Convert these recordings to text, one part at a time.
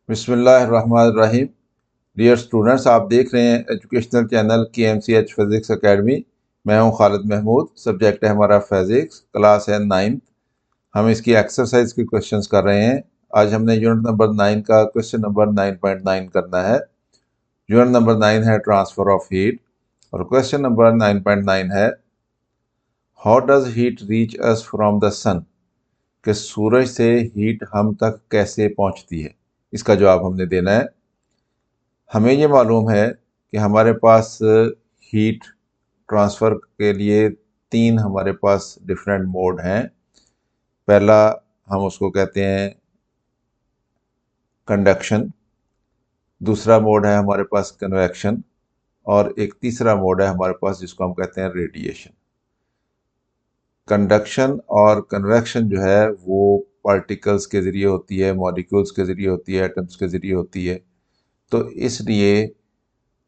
बिस्मिल्लाहिर्रहमानिर्रहीम। Dear students, आप देख रहे हैं educational channel KMCH physics academy. मैं हूं खालिद महमूद। सब्जेक्ट है हमारा फिज़िक्स, क्लास है 9th। हम इसकी एक्सरसाइज के क्वेश्चंस कर रहे हैं। आज हमने यूनिट नंबर 9 का क्वेश्चन नंबर 9.9 करना है। यूनिट नंबर 9 है ट्रांसफ़र ऑफ हीट और क्वेश्चन नंबर 9.9 है how does heat reach us from the sun, कि सूरज से हीट हम तक कैसे पहुंचती है। इसका जवाब हमने देना है। हमें ये मालूम है कि हमारे पास हीट ट्रांसफ़र के लिए 3 हमारे पास डिफरेंट मोड हैं। पहला हम उसको कहते हैं कंडक्शन, दूसरा मोड है हमारे पास कन्वेक्शन और एक तीसरा मोड है हमारे पास जिसको हम कहते हैं रेडिएशन। कंडक्शन और कन्वेक्शन जो है वो पार्टिकल्स के ज़रिए होती है, मॉलिक्यूल्स के ज़रिए होती है, एटम्स के ज़रिए होती है। तो इसलिए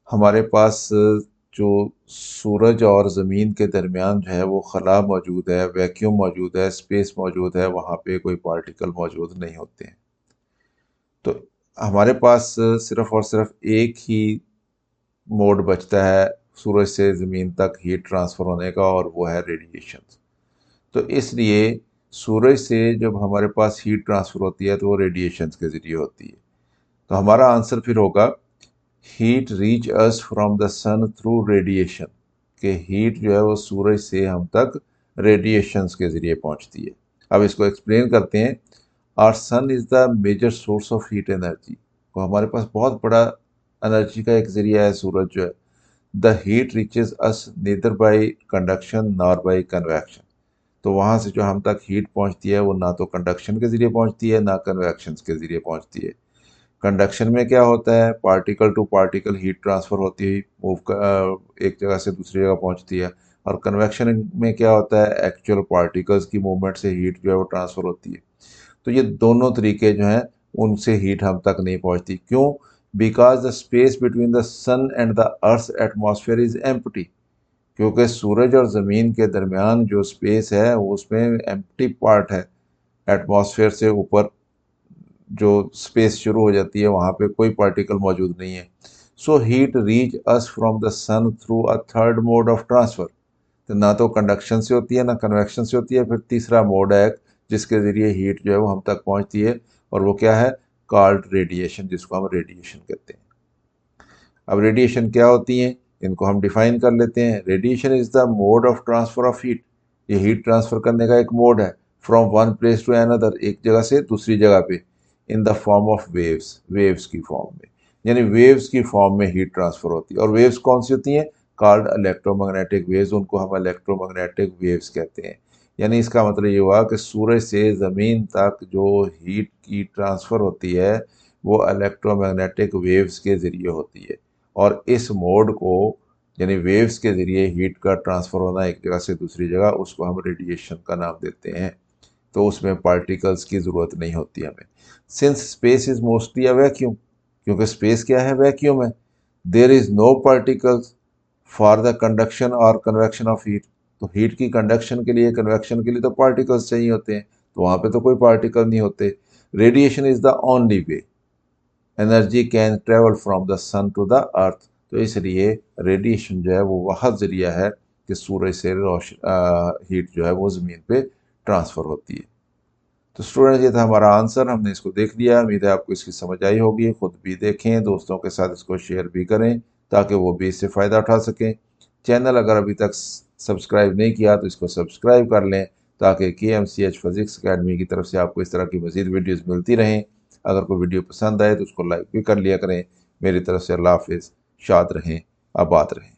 हमारे पास जो सूरज और ज़मीन के दरमियान जो है वो खला मौजूद है, वैक्यूम मौजूद है, स्पेस मौजूद है, वहाँ पे कोई पार्टिकल मौजूद नहीं होते हैं। तो हमारे पास सिर्फ़ और सिर्फ एक ही मोड बचता है सूरज से ज़मीन तक हीट ट्रांसफ़र होने का, और वो है रेडिएशन। तो इसलिए सूरज से जब हमारे पास हीट ट्रांसफ़र होती है तो वो रेडिएशन के ज़रिए होती है। तो हमारा आंसर फिर होगा heat reach us from the sun through radiation, कि हीट जो है वो सूरज से हम तक रेडिएशंस के ज़रिए पहुंचती है। अब इसको एक्सप्लेन करते हैं। Our sun is the major source of heat energy. तो हमारे पास बहुत बड़ा एनर्जी का एक ज़रिया है सूरज जो है। The heat reaches us neither by conduction nor by convection. तो वहाँ से जो हम तक हीट पहुँचती है वो ना तो कंडक्शन के ज़रिए पहुँचती है, ना कन्वेक्शन के ज़रिए पहुँचती है। कंडक्शन में क्या होता है, particle to particle heat transfer होती है, एक जगह से दूसरी जगह पहुँचती है। और कन्वेक्शन में क्या होता है, एक्चुअल पार्टिकल्स की मूवमेंट से हीट जो है वो ट्रांसफ़र होती है। तो ये दोनों तरीके जो हैं उनसे हीट हम तक नहीं पहुँचती। क्यों? Because the space between the sun and the earth atmosphere is empty. क्योंकि सूरज और ज़मीन के दरमियान जो स्पेस है उसमें एम्प्टी पार्ट है। एटमॉस्फेयर से ऊपर जो स्पेस शुरू हो जाती है वहाँ पे कोई पार्टिकल मौजूद नहीं है। So heat reach us from the sun through a third mode of transfer. तो ना तो कंडक्शन से होती है ना कन्वेक्शन से होती है, फिर तीसरा मोड है जिसके ज़रिए हीट जो है वो हम तक पहुँचती है, और वो क्या है, कॉल्ड रेडिएशन, जिसको हम रेडिएशन कहते हैं। अब रेडिएशन क्या होती हैं, इनको हम डिफाइन कर लेते हैं। Radiation is the mode of transfer of heat. ये हीट ट्रांसफ़र करने का एक मोड है। From one place to another, एक जगह से दूसरी जगह पे। In the form of waves, waves की फॉर्म में, यानी वेव्स की फॉर्म में हीट ट्रांसफ़र होती है। और वेव्स कौन सी होती हैं? Called electromagnetic waves. उनको हम इलेक्ट्रोमैग्नेटिक वेव्स कहते हैं। यानी इसका मतलब ये हुआ कि सूरज से ज़मीन तक जो हीट की ट्रांसफ़र होती है वो इलेक्ट्रोमैग्नेटिक वेव्स के ज़रिए होती है। और इस मोड को, यानी वेव्स के ज़रिए हीट का ट्रांसफ़र होना एक जगह से दूसरी जगह, उसको हम रेडिएशन का नाम देते हैं। तो उसमें पार्टिकल्स की ज़रूरत नहीं होती हमें। Since space is mostly a vacuum, क्योंकि स्पेस क्या है, वैक्यूम है। There is no particles for the conduction और कन्वेक्शन ऑफ हीट। तो हीट की कंडक्शन के लिए, कन्वेक्शन के लिए तो पार्टिकल्स चाहिए होते हैं, तो वहाँ पे तो कोई पार्टिकल नहीं होते। Radiation is the only way energy can travel from the sun to the earth. तो इसलिए रेडिएशन जो है वो वह ज़रिया है कि सूरज से हीट जो है वो ज़मीन पे ट्रांसफ़र होती है। तो स्टूडेंट, ये था हमारा आंसर। हमने इसको देख लिया। उम्मीद है आपको इसकी समझ आई होगी। खुद भी देखें, दोस्तों के साथ इसको शेयर भी करें ताकि वो भी इससे फ़ायदा उठा सकें। चैनल अगर अभी तक सब्सक्राइब नहीं किया तो इसको सब्सक्राइब कर लें ताकि KMCH फिज़िक्स अकेडमी की तरफ से आपको इस तरह की मज़ीद वीडियोज़ मिलती रहें। अगर कोई वीडियो पसंद आए तो उसको लाइक भी कर लिया करें। मेरी तरफ से अल्लाह हाफ़िज़। शाद रहें, आबाद रहें।